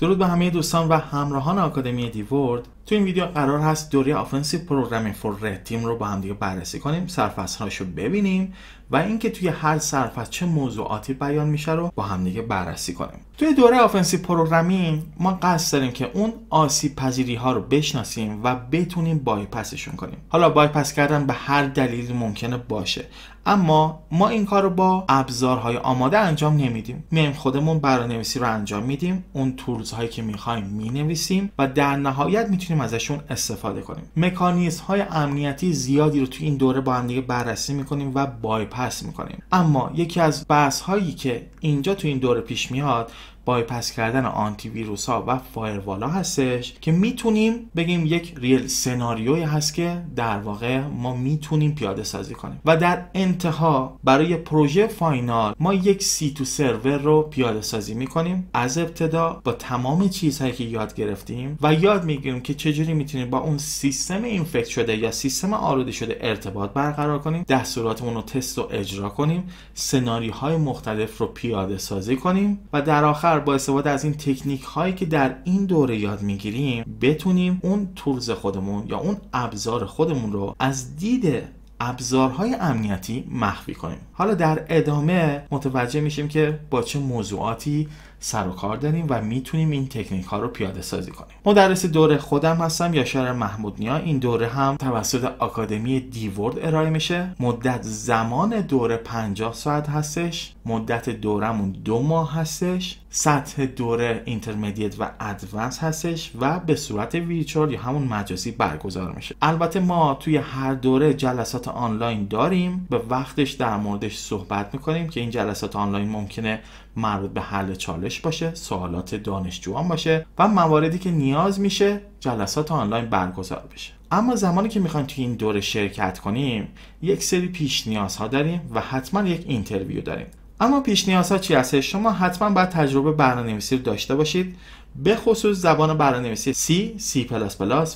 درود به همه دوستان و همراهان آکادمی دیورد. تو این ویدیو قرار هست دوره آفنسیو پروگرامینگ فور رد تیم رو با هم دیگه بررسی کنیم، سرفصل‌هاشو ببینیم و اینکه توی هر سرفصل چه موضوعاتی بیان میشه رو با هم دیگه بررسی کنیم. توی دوره آفنسیو پروگرامینگ ما قصد داریم که اون آسیب پذیری ها رو بشناسیم و بتونیم بایپسشون کنیم. حالا بایپس کردن به هر دلیلی ممکنه باشه، اما ما این کار رو با ابزارهای آماده انجام نمیدیم. میایم خودمون برنامه‌نویسی رو انجام میدیم، اون تولز هایی که میخوایم مینویسیم و در نهایت میتونیم ازشون استفاده کنیم. مکانیزم های امنیتی زیادی رو توی این دوره با هم دیگه بررسی میکنیم و بایپس میکنیم. اما یکی از بحث هایی که اینجا توی این دوره پیش میاد بایپس کردن آنتی ویروس ها و فایروال ها هستش که میتونیم بگیم یک ریل سناریویی هست که در واقع ما میتونیم پیاده سازی کنیم و در انتها برای پروژه فاینال ما یک C2 سرور رو پیاده سازی میکنیم از ابتدا با تمام چیزهایی که یاد گرفتیم و یاد میگیریم که چجوری میتونیم با اون سیستم اینفکت شده یا سیستم آلوده شده ارتباط برقرار کنیم، دستوراتمون رو تست و اجرا کنیم، سناریوهای مختلف رو پیاده سازی کنیم و در آخر با استفاده از این تکنیک هایی که در این دوره یاد میگیریم بتونیم اون تولز خودمون یا اون ابزار خودمون رو از دید ابزارهای امنیتی مخفی کنیم. حالا در ادامه متوجه میشیم که با چه موضوعاتی سر و کار داریم و میتونیم این تکنیک ها رو پیاده سازی کنیم. مدرس دوره خودم هستم، یاشار محمود نیا. این دوره هم توسط آکادمی دیورد ارائه میشه. مدت زمان دوره 50 ساعت هستش. مدت دورمون 2 ماه هستش. سطح دوره اینترمدیت و ادوانس هستش و به صورت ویرچوال یا همون مجازی برگزار میشه. البته ما توی هر دوره جلسات آنلاین داریم، به وقتش در موردش صحبت میکنیم که این جلسات آنلاین ممکنه مربوط به حل چالش باشه، سوالات دانشجویان باشه و مواردی که نیاز میشه جلسات آنلاین برگزار بشه. اما زمانی که میخوایم توی این دوره شرکت کنیم یک سری پیش نیازها داریم و حتما یک اینترویو داریم. اما پیش نیازها چی هست؟ شما حتما باید تجربه برنامه‌نویسی رو داشته باشید، به خصوص زبان برنامه‌نویسی C، C++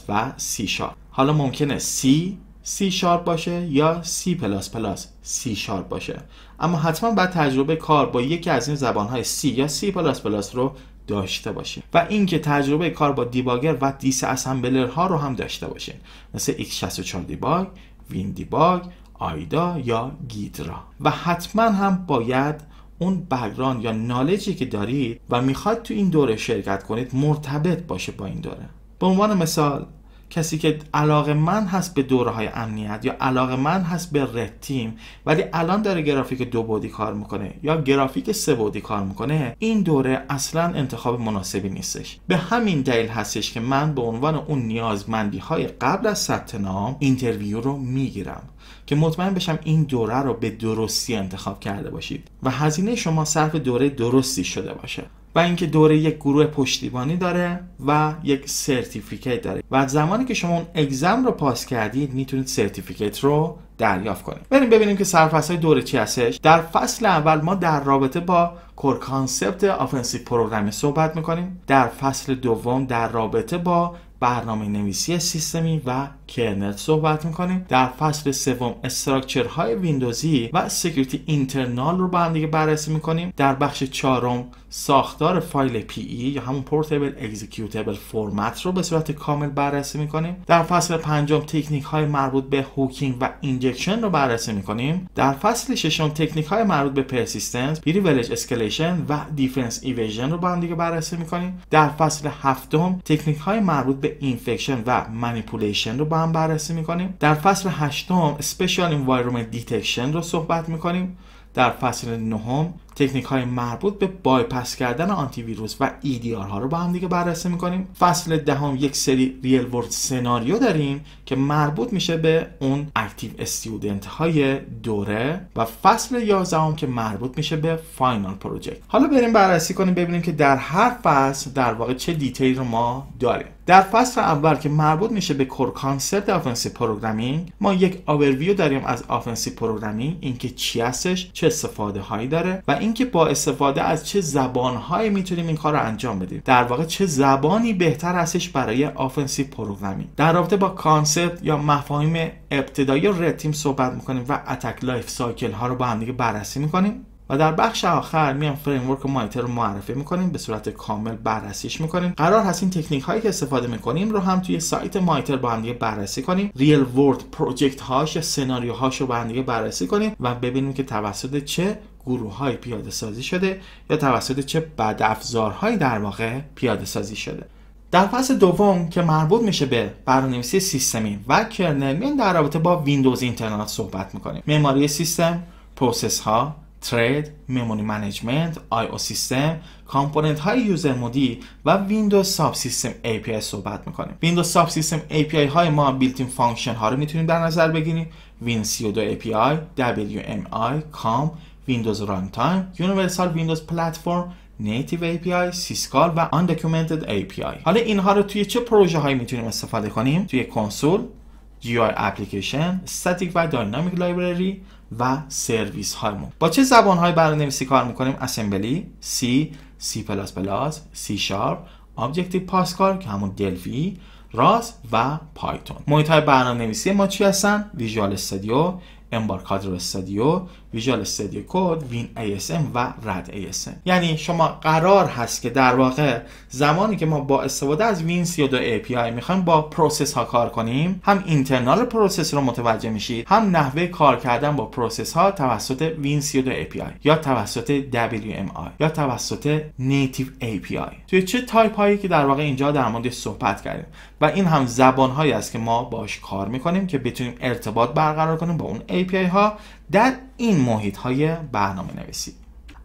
و C#. حالا ممکنه C باشه یا C++ باشه، اما حتما باید تجربه کار با یکی از این زبان‌های C یا C++ رو داشته باشید و اینکه تجربه کار با دیباگر و دیس اسمبلر ها رو هم داشته باشید، مثل x64 دیباگ، وین دیباگ، آیدا یا گیدرا. و حتما هم باید اون بک‌گراند یا نالجی که دارید و میخواید تو این دوره شرکت کنید مرتبط باشه با این دوره. به عنوان مثال کسی که علاقه‌مند هست به دوره‌های امنیت یا علاقه‌مند هست به رد تیم ولی الان داره گرافیک 2 بعدی کار میکنه یا گرافیک 3 بعدی کار میکنه، این دوره اصلا انتخاب مناسبی نیستش. به همین دلیل هستش که من به عنوان اون نیازمندی‌های قبل از ثبت نام اینترویو رو میگیرم که مطمئن بشم این دوره رو به درستی انتخاب کرده باشید و هزینه شما صرف دوره درستی شده باشه. و اینکه دوره یک گروه پشتیبانی داره و یک سرتیفیکیت داره و زمانی که شما اون اگزم رو پاس کردید میتونید سرتیفیکیت رو دریافت کنید. بریم ببینیم که سرفصل‌های دوره چی هستش. در فصل اول ما در رابطه با کور کانسپت آفنسیو پروگرامینگ صحبت میکنیم. در فصل دوم در رابطه با برنامه نویسی سیستمی و کرنل صحبت میکنیم. در فصل سوم استراکچر های ویندوزی و سکیوریتی اینترنال رو با هم دیگه بررسی میکنیم. در بخش چهارم ساختار فایل PE یا همون پورتبل اکزیکیوتبل فرمت رو به صورت کامل بررسی میکنیم. در فصل پنجم تکنیک های مربوط به هوکینگ و اینجکشن رو بررسی میکنیم. در فصل ششم تکنیک های مربوط به پرسیستنس، پریویلج اسکیلیشن و دیفنس ایویژن رو با هم دیگه بررسی میکنیم. در فصل هفتم تکنیک های مربوط به اینفکشن و مانیپولیشن رو با هم بررسی میکنیم. در فصل هشتم اسپیشال انوایرمنت دیتکشن رو صحبت میکنیم. در فصل نهم تکنیک های مربوط به بایپس کردن آنتی ویروس و EDR ها رو با هم دیگه بررسی میکنیم. فصل دهم یک سری ریل ورلد سناریو داریم که مربوط میشه به اون اکتیو استودنت های دوره و فصل 11 که مربوط میشه به فاینال پروژکت. حالا بریم بررسی کنیم ببینیم که در هر فصل در واقع چه دیتیل رو ما داریم. در فصل اول که مربوط میشه به کور کانسپت آفنسیو پروگرامینگ ما یک اوورویو داریم از آفنسیو پروگرامینگ، اینکه چی هستش، چه استفاده هایی داره و اینکه با استفاده از چه زبانهایی میتونیم این کار رو انجام بدیم. در واقع چه زبانی بهتر هستش برای آفنسیو پروگرامینگ. در رابطه با کانسپت یا مفاهیم ابتدایی رد تیم صحبت میکنیم و اتک لایف سایکل ها رو با هم دیگه بررسی میکنیم. و در بخش آخر میام فریمورک مایتر رو معرفی میکنیم، به صورت کامل بررسیش میکنیم. قرار هست این تکنیک هایی که استفاده میکنیم رو هم توی سایت مایتر با هم دیگه بررسی کنیم، ریل ورلد پروژکت هاش یا سناریو هاش رو با هم دیگه بررسی کنیم و ببینیم که توسط چه گروه های پیاده سازی شده یا توسط چه بدافزارهایی در واقع پیاده سازی شده. در فصل دوم که مربوط میشه به برنامه‌نویسی سیستمی و کرنل، میایم در رابطه با ویندوز اینترنال صحبت میکنیم. معماری سیستم، پروسس ها، ترید، مموری منیجمنت، آی او سیستم، کامپوننت های یوزر مودی و ویندوز ساب سیستم API صحبت میکنیم. ویندوز ساب سیستم API های ما بیلتین فانکشن ها رو میتونیم در نظر بگیریم: Win32 API، WMI، COM، ویندوز ران تایم، یونیورسال ویندوز پلتفرم، نیتیو API، سیسکال و Undocumented API. حالا اینها رو توی چه پروژه هایی میتونیم استفاده کنیم؟ توی کنسول، GUI اپلیکیشن، استاتیک و داینامیک لایبرری و سرویس هایمون. با چه زبان های برنامه‌نویسی کار میکنیم؟ اسمبلی، C، C++، C#، Objective Pascal که همون دلفی، راز و پایتون. محیط های برنامه‌نویسی ما چی هستن؟ ویژوال استودیو، امبارکادر استودیو، ویژوال استودیو کد، وین ASM و رد ASM. یعنی شما قرار هست که در واقع زمانی که ما با استفاده از Win32 API میخوایم با پروسس ها کار کنیم، هم اینترنال پروسس رو متوجه میشید، هم نحوه کار کردن با پروسس ها توسط Win32 API یا توسط WMI یا توسط نیتیو API. توی چه تایپ هایی که در واقع اینجا در مورد صحبت کردیم و این هم زبان هایی است که ما باش کار میکنیم که بتونیم ارتباط برقرار کنیم با اون API ها در این محیط های برنامه نویسی.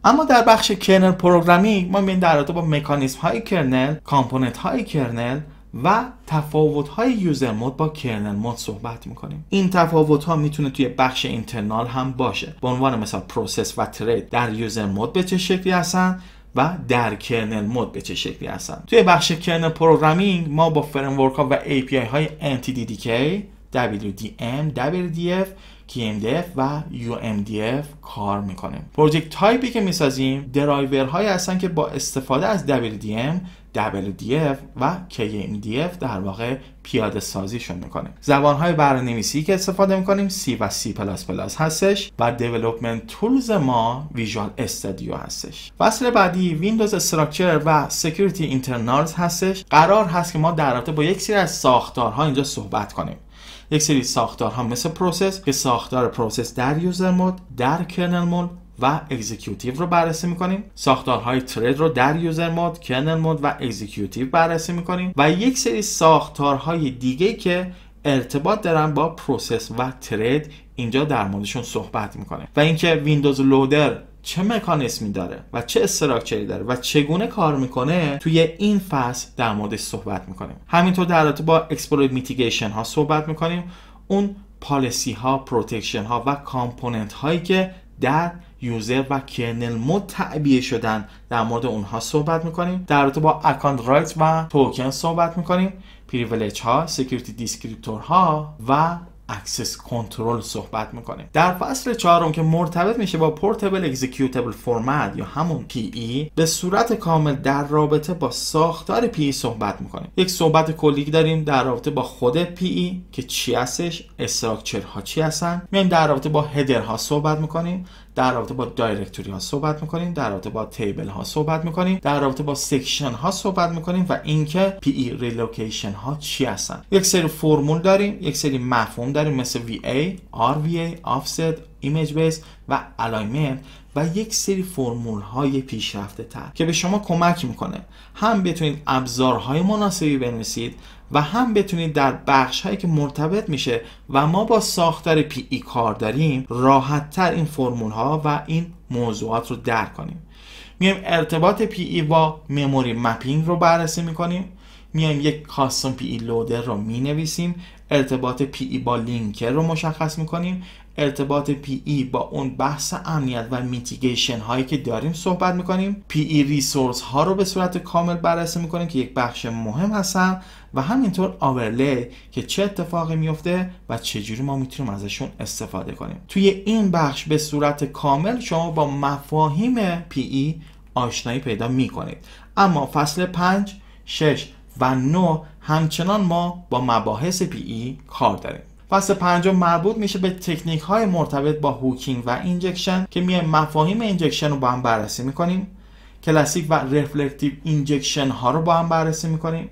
اما در بخش کرنل پروگرامینگ ما می‌بینیم در رابطه با مکانیزم های کرنل، کامپوننت های کرنل و تفاوت های یوزر مود با کرنل مود صحبت میکنیم. این تفاوت ها میتونه توی بخش اینترنال هم باشه. به عنوان مثلا پروسس و ترید در یوزر مود به چه شکلی هستن و در کرنل مود به چه شکلی هستن. توی بخش کرنل پروگرامینگ ما با فریمورک ها و API های NTDDK، WDM، WDF، KMDF و UMDF کار میکنیم. پروژکت تایپی که میسازیم درایورهایی هستن که با استفاده از WDM، WDF و KMDF در واقع پیاده سازیشون میکنیم. زبانهای برنامه‌نویسی که استفاده میکنیم C و C++ هستش و دیولپمنت تولز ما ویژوال استودیو هستش. فصل بعدی ویندوز استراکچر و سکیوریتی اینترنالز هستش. قرار هست که ما در رابطه با یک سری از ساختارها اینجا صحبت کنیم. یک سری ساختارها مثل پروسس که ساختار پروسس در یوزر مود، در کرنل مود و اکزیکیوتیو رو بررسی میکنیم. ساختارهای ترید رو در یوزر مود، کرنل مود و اکزیکیوتیو بررسی میکنیم و یک سری ساختارهای دیگه که ارتباط دارن با پروسس و ترید اینجا در موردشون صحبت میکنیم و اینکه ویندوز لودر چه مکانیزمی داره و چه استراکچری داره و چگونه کار میکنه توی این فصل در موردش صحبت میکنیم. همینطور در رابطه با اکسپلویت میتیگیشن ها صحبت میکنیم، اون پالیسی ها، پروتکشن ها و کامپوننت هایی که در یوزر و کرنل مود تعبیه شدن در مورد اونها صحبت میکنیم. در رابطه با اکانت رایت و توکن صحبت میکنیم، پریویلیج ها، سکیوریتی دیسکریپتور ها و اکسس کنترل صحبت میکنیم. در فصل چهارم که مرتبط میشه با پورتبل اکزیکیوتبل فرمت یا همون PE به صورت کامل در رابطه با ساختار PE صحبت میکنیم. یک صحبت کلی داریم در رابطه با خود PE که چی هستش، استراکچر ها چی هستن، میایم در رابطه با هدر ها صحبت میکنیم، در رابطه با دایرکتوری ها صحبت میکنیم، در رابطه با تیبل ها صحبت میکنیم، در رابطه با سکشن ها صحبت میکنیم و اینکه PE ریلوکیشن ها چی هستن. یک سری فرمول داریم، یک سری مفهوم داریم مثل VA، RVA، Offset، Image Base و Alignment و یک سری فرمول های پیشرفته تر که به شما کمک میکنه هم بتونید ابزارهای مناسبی بنویسید و هم بتونید در بخش هایی که مرتبط میشه و ما با ساختار PE کار داریم راحت تر این فرمول ها و این موضوعات رو درک کنیم. میایم ارتباط PE با مموری مپینگ رو بررسی میکنیم، میایم یک کاستوم PE لودر رو مینویسیم، ارتباط PE با لینکر رو مشخص میکنیم، ارتباط PE با اون بحث امنیت و میتیگیشن هایی که داریم صحبت میکنیم، PE ریسورس ها رو به صورت کامل بررسی میکنیم که یک بخش مهم هستن و همینطور آورلی که چه اتفاقی میفته و چجوری ما میتونیم ازشون استفاده کنیم. توی این بخش به صورت کامل شما با مفاهیم PE آشنایی پیدا میکنید. اما فصل 5، 6 و 9 همچنان ما با مباحث PE کار داریم. فصل 5 مربوط میشه به تکنیک های مرتبط با هوکینگ و اینجکشن که میایم مفاهیم اینجکشن رو با هم بررسی میکنیم. کلاسیک و رفلکتیو اینجکشن ها رو با هم بررسی میکنیم.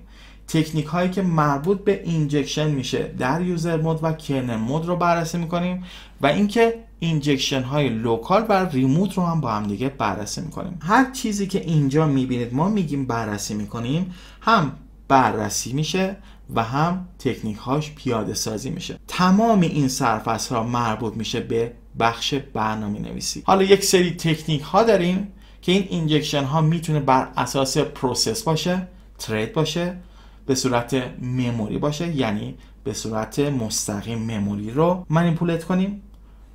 تکنیک هایی که مربوط به اینجکشن میشه در یوزر مود و کرنل مود رو بررسی میکنیم و اینکه اینجکشن های لوکال و ریموت رو هم با هم دیگه بررسی میکنیم. هر چیزی که اینجا میبینید ما میگیم بررسی میکنیم هم بررسی میشه و هم تکنیک هاش پیاده سازی میشه. تمام این سرفصل ها مربوط میشه به بخش برنامه نویسی. حالا یک سری تکنیک ها داریم که این اینجکشن ها میتونه بر اساس پروسس باشه، ترید باشه، به صورت مموری باشه، یعنی به صورت مستقیم مموری رو منیپولیت کنیم،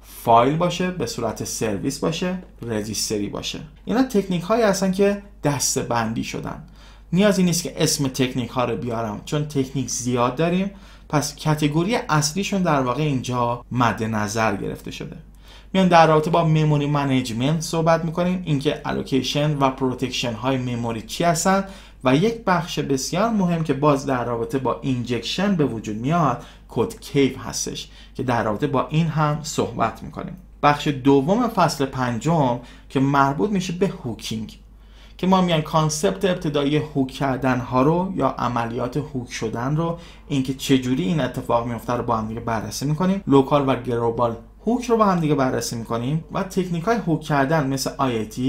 فایل باشه، به صورت سرویس باشه، رجیستری باشه. اینا تکنیک هایی هستن که دسته بندی شدن. نیازی نیست که اسم تکنیک ها رو بیارم چون تکنیک زیاد داریم، پس کاتگوری اصلیشون در واقع اینجا مد نظر گرفته شده. میان در رابطه با مموری منیجمنت صحبت میکنیم، اینکه الوکیشن و پروتکشن های مموری چی هستن و یک بخش بسیار مهم که باز در رابطه با اینجکشن به وجود میاد کد کیف هستش که در رابطه با این هم صحبت میکنیم. بخش دوم فصل 5 که مربوط میشه به هوکینگ که ما میان کانسپت ابتدایی هوک کردن ها رو یا عملیات هوک شدن رو، اینکه چجوری این اتفاق میفته رو با هم دیگه بررسی میکنیم. لوکال و گلوبال هوک رو با هم دیگه بررسی میکنیم و تکنیک های هوک کردن مثل IAT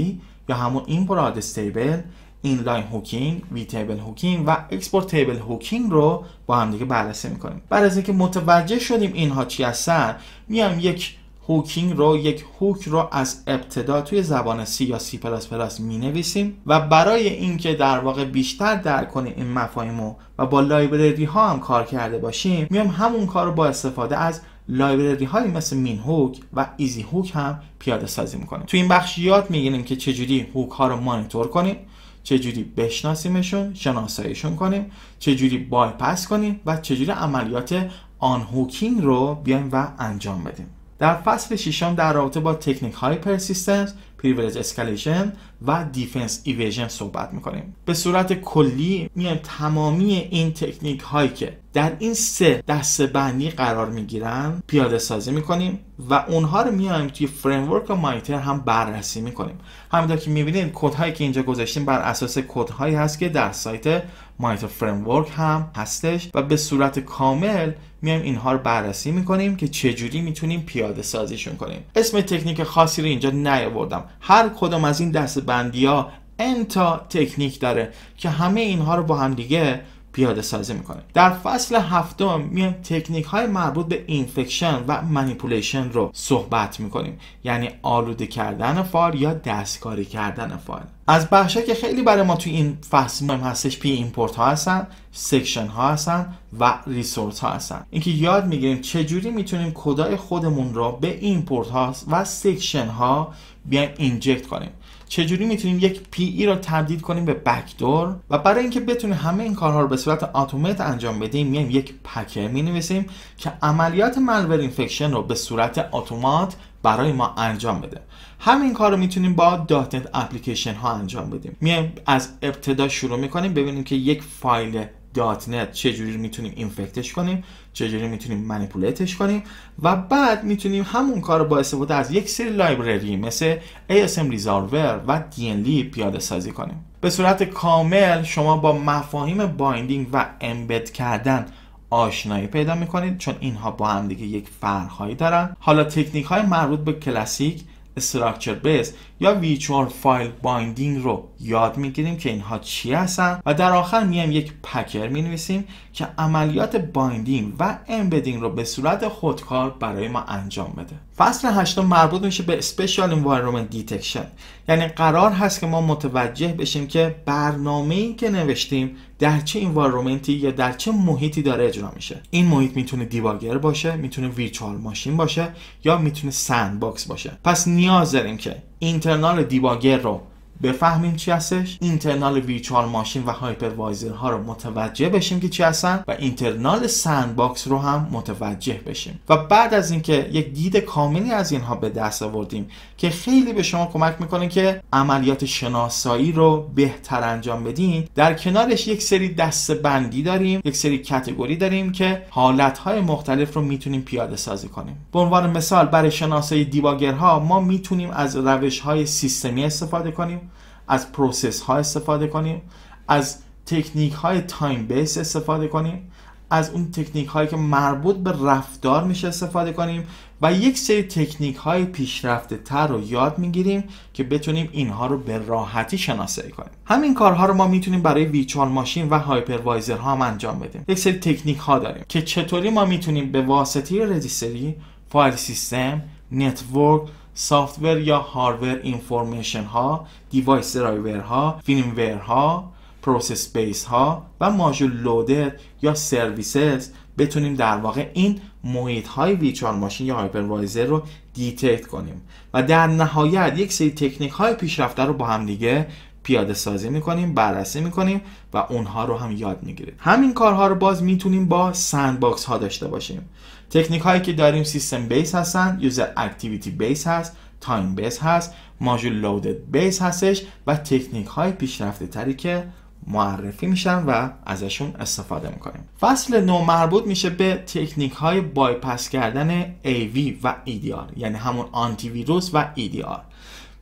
یا همون import stable، اینلاین هوکینگ، وی تیبل هوکینگ و اکسپورت تیبل هوکینگ رو با هم دیگه بررسی میکنیم. بعد از اینکه متوجه شدیم اینها چی هستن، میایم یک هوکینگ رو، یک هوک رو از ابتدا توی زبان C یا C++ می نویسیم و برای اینکه در واقع بیشتر درک کنیم این مفاهیم و با لایبرری ها هم کار کرده باشیم، میایم همون کار رو با استفاده از لایبرری هایی مثل مین هوک و ایزی هوک هم پیاده سازی میکنیم. توی این بخش یاد میگیریم که چجوری هوک ها رو مانیتور کنیم، چجوری بشناسیمشون، شناساییشون کنیم، چجوری بایپاس کنیم و چجوری عملیات آن هوکینگ رو بیایم و انجام بدیم. در فصل 6 در رابطه با تکنیک های پرسیستنس، پریویلیج اسکالیشن و دیفنس ایویژن صحبت میکنیم. به صورت کلی میایم تمامی این تکنیک هایی که در این 3 دسته بندی قرار میگیرن پیاده سازی میکنیم و اونها رو میایم توی فریم ورک مانیتور هم بررسی میکنیم. همونطور که میبینید کدهایی که اینجا گذاشتیم بر اساس کدهایی هست که در سایت مانیتور فریم ورک هم هستش و به صورت کامل میایم اینها رو بررسی میکنیم که چجوری میتونیم پیاده سازیشون کنیم. اسم تکنیک خاصی رو اینجا نیاوردم. هر کدوم از این دسته‌بندی ها انتا تکنیک داره که همه اینها رو با هم دیگه پیاده سازی میکنیم. در فصل 7 میایم تکنیک های مربوط به اینفکشن و مانیپولیشن رو صحبت میکنیم، یعنی آلوده کردن فایل یا دستکاری کردن فایل. از بخشایی که خیلی برای ما توی این فصل مهم هستش پی ایمپورت ها هستن، سکشن ها هستن و ریسورس ها هستن. اینکه یاد میگیریم چجوری میتونیم کدای خودمون رو به ایمپورت ها و سکشن ها بیایم اینجکت کنیم، چجوری میتونیم یک پی ای رو تبدیل کنیم به بکدور و برای اینکه بتونیم همه این کارها رو به صورت اتومات انجام بدیم میایم یک پکر مینویسیم که عملیات مالور اینفکشن رو به صورت اتومات برای ما انجام بده. همین کار رو میتونیم با دات نت اپلیکیشن ها انجام بدیم. میایم از ابتدا شروع میکنیم ببینیم که یک فایل دات نت چجوری میتونیم اینفکتش کنیم، چجوری میتونیم منیپولیتش کنیم و بعد میتونیم همون کار رو با استفاده از یک سری لایبرری مثل ASM Resolver و DNLib پیاده سازی کنیم. به صورت کامل شما با مفاهیم بایندینگ و امبد کردن آشنایی پیدا میکنید چون اینها با هم دیگه یک فرق‌هایی دارن. حالا تکنیک های مربوط به کلاسیک، استراکچر بیس یا ویچوال فایل بایندینگ رو یاد میگیریم که اینها چی هستن و در آخر میایم یک پکر مینویسیم که عملیات بایندینگ و امبدینگ رو به صورت خودکار برای ما انجام بده. فصل 8 مربوط میشه به اسپیشال انوایرمنت دیتکشن، یعنی قرار هست که ما متوجه بشیم که برنامه‌ای که نوشتیم در چه انوایرمنتی یا در چه محیطی داره اجرا میشه. این محیط میتونه دیباگر باشه، میتونه ویرچوال ماشین باشه یا میتونه سند باکس باشه. پس نیاز داریم که اینترنال دیباگر رو بفهمیم چی هستش، اینترنال ویرچوال ماشین و هایپروایزر ها رو متوجه بشیم که چی هستن و اینترنال سند باکس رو هم متوجه بشیم. و بعد از اینکه یک دید کاملی از اینها به دست آوردیم که خیلی به شما کمک میکنه که عملیات شناسایی رو بهتر انجام بدین، در کنارش یک سری دسته‌بندی داریم، یک سری کاتگوری داریم که حالتهای مختلف رو میتونیم پیاده سازی کنیم. به عنوان مثال برای شناسایی دیباگرها ما میتونیم از روش‌های سیستمی استفاده کنیم، از پروسس ها استفاده کنیم، از تکنیک های تایم بیس استفاده کنیم، از اون تکنیک هایی که مربوط به رفتار میشه استفاده کنیم و یک سری تکنیک های پیشرفته تر رو یاد میگیریم که بتونیم اینها رو به راحتی شناسایی کنیم. همین کارها رو ما میتونیم برای ویرچوال ماشین و هایپروایزر ها هم انجام بدیم. یک سری تکنیک ها داریم که چطوری ما میتونیم به واسطه رجیستری، فایل سیستم، نتورک، سافتور یا هاردور اینفورمیشن ها، دیوایس درایور ها، فیرمور ها، پروسس بیس ها و ماژول لودر یا سرویسز بتونیم در واقع این محیط های ویرچوال ماشین یا هایپروایزر رو دیتکت کنیم و در نهایت یک سری تکنیک های پیشرفته رو با هم دیگه پیاده سازی میکنیم، بررسی میکنیم و اونها رو هم یاد میگیریم. همین کارها رو باز میتونیم با سند باکس ها داشته باشیم. تکنیک هایی که داریم سیستم بیس هستن، یوزر اکتیویتی بیس هست، تایم بیس هست، ماژول لودد بیس هستش و تکنیک های پیشرفته تری که معرفی میشن و ازشون استفاده میکنیم. فصل 9 مربوط میشه به تکنیک های بایپاس کردن AV و EDR، یعنی همون آنتی ویروس و EDR.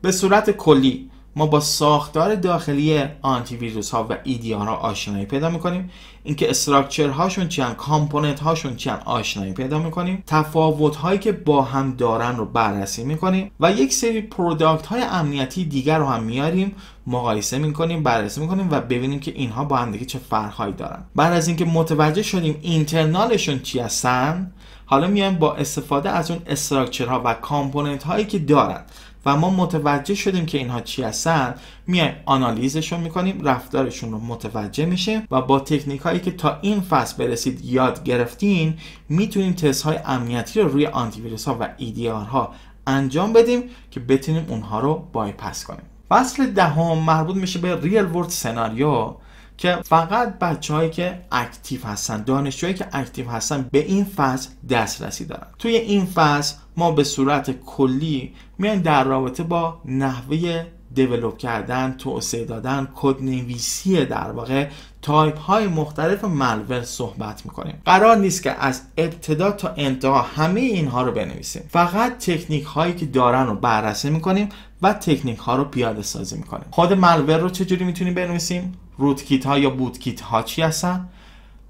به صورت کلی ما با ساختار داخلی آنتی ویروس ها و EDR ها آشنایی پیدا میکنیم، اینکه استراکچر هاشون چیان، کامپوننت هاشون چیان آشنایی پیدا میکنیم، تفاوت هایی که با هم دارن رو بررسی میکنیم و یک سری پروداکت های امنیتی دیگر رو هم میاریم، مقایسه میکنیم، بررسی میکنیم و ببینیم که اینها با هم دیگه چه فرقایی دارن. بعد از اینکه متوجه شدیم اینترنالشون چی هستن، حالا میایم با استفاده از اون استراکچر ها و کامپوننت هایی که دارن و ما متوجه شدیم که اینها چی هستن، میایم آنالیزشون میکنیم، رفتارشون رو متوجه میشیم و با تکنیک هایی که تا این فصل برسید یاد گرفتین میتونیم تست های امنیتی رو روی آنتی ویروس ها و EDR ها انجام بدیم که بتونیم اونها رو بایپاس کنیم. فصل 10 مربوط میشه به ریل ورلد سناریو که فقط بچه‌هایی که اکتیو هستن، دانشجوهایی که اکتیو هستن به این فصل دسترسی دارن. توی این فصل ما به صورت کلی میایم در رابطه با نحوه دیولپ کردن، توسعه دادن، کد نویسی در واقع تایپ های مختلف مالور صحبت میکنیم. قرار نیست که از ابتدا تا انتها همه اینها رو بنویسیم، فقط تکنیک هایی که دارن رو بررسی میکنیم و تکنیک ها رو پیاده سازی میکنیم. خود مالور رو چجوری میتونیم بنویسیم؟ روت کیت ها یا بوت کیت ها چی هستن؟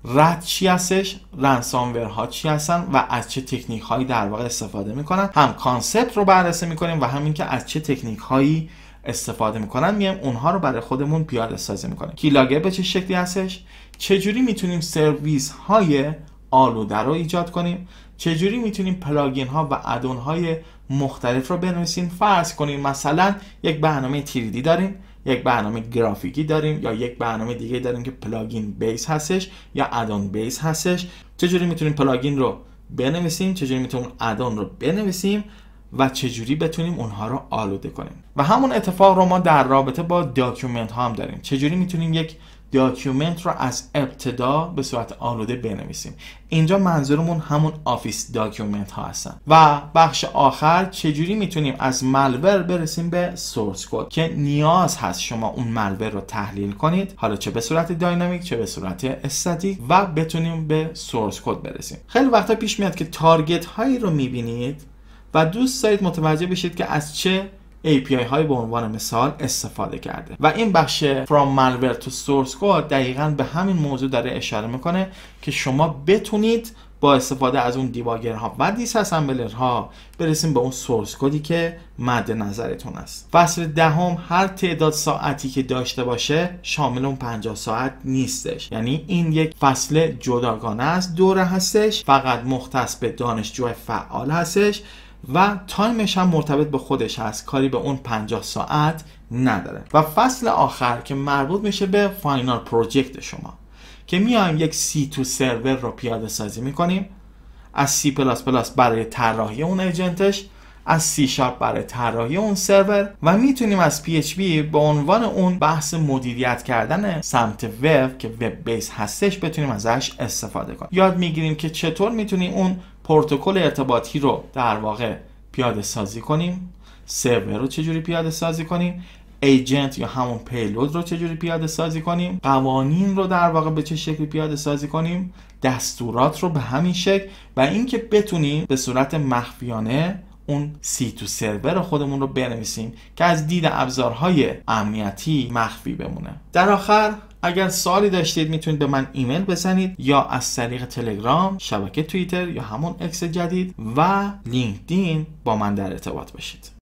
رد چی هستش؟ رنسامور ها چی هستن و از چه تکنیک هایی در واقع استفاده میکنن؟ هم کانسپت رو بررسی میکنیم و همین که از چه تکنیک هایی استفاده میکنن میایم اونها رو برای خودمون پیاده سازی میکنیم. کیلاگر به چه شکلی هستش؟ چجوری میتونیم سرویس های آلوده رو ایجاد کنیم؟ چجوری میتونیم پلاگین ها و ادون های مختلف رو بنویسیم؟ فرض کنیم مثلا یک برنامه 3D داریم، یک برنامه گرافیکی داریم یا یک برنامه دیگه داریم که پلاگین بیس هستش یا ادون بیس هستش. چجوری میتونیم پلاگین رو بنویسیم، چجوری میتونیم ادون رو بنویسیم و چجوری بتونیم اونها رو آلوده کنیم. و همون اتفاق رو ما در رابطه با داکیومنت ها هم داریم. چجوری میتونیم یک داکیومنت رو از ابتدا به صورت آلوده بنویسیم. اینجا منظورمون همون آفیس داکیومنت ها هستن. و بخش آخر چجوری میتونیم از مالور برسیم به سورس کد که نیاز هست شما اون مالور رو تحلیل کنید، حالا چه به صورت داینامیک چه به صورت استاتیک، و بتونیم به سورس کد برسیم. خیلی وقتا پیش میاد که تارگت هایی رو میبینید و دوست دارید متوجه بشید که از چه API های به عنوان مثال استفاده کرده و این بخش From Malware to Source Code دقیقاً به همین موضوع داره اشاره میکنه که شما بتونید با استفاده از اون دیباگرها و دیساسمبلرها برسیم به اون سورس کدی که مد نظرتون است. فصل 10 هر تعداد ساعتی که داشته باشه شامل اون 50 ساعت نیستش، یعنی این یک فصل جداگانه از دوره هستش، فقط مختص به دانشجو فعال هستش و تایمش هم مرتبط به خودش هست، کاری به اون 50 ساعت نداره. و فصل آخر که مربوط میشه به فاینال پروژکت شما که میایم یک C2 سرور رو پیاده سازی میکنیم از C++ برای طراحی اون ایجنتش، از C# برای طراحی اون سرور و میتونیم از PHP به عنوان اون بحث مدیریت کردن سمت وب که وب بیس هستش بتونیم ازش استفاده کنیم. یاد میگیریم که چطور میتونیم اون پروتکل ارتباطی رو در واقع پیاده سازی کنیم، سرور رو چجوری پیاده سازی کنیم، ایجنت یا همون پیلود رو چجوری پیاده سازی کنیم، قوانین رو در واقع به چه شکلی پیاده سازی کنیم، دستورات رو به همین شکل، و اینکه بتونیم به صورت مخفیانه اون C2 سرور خودمون رو بنویسیم که از دید ابزارهای امنیتی مخفی بمونه. در آخر اگر سوالی داشتید میتونید به من ایمیل بزنید یا از طریق تلگرام، شبکه توییتر یا همون اکس جدید و لینکدین با من در ارتباط باشید.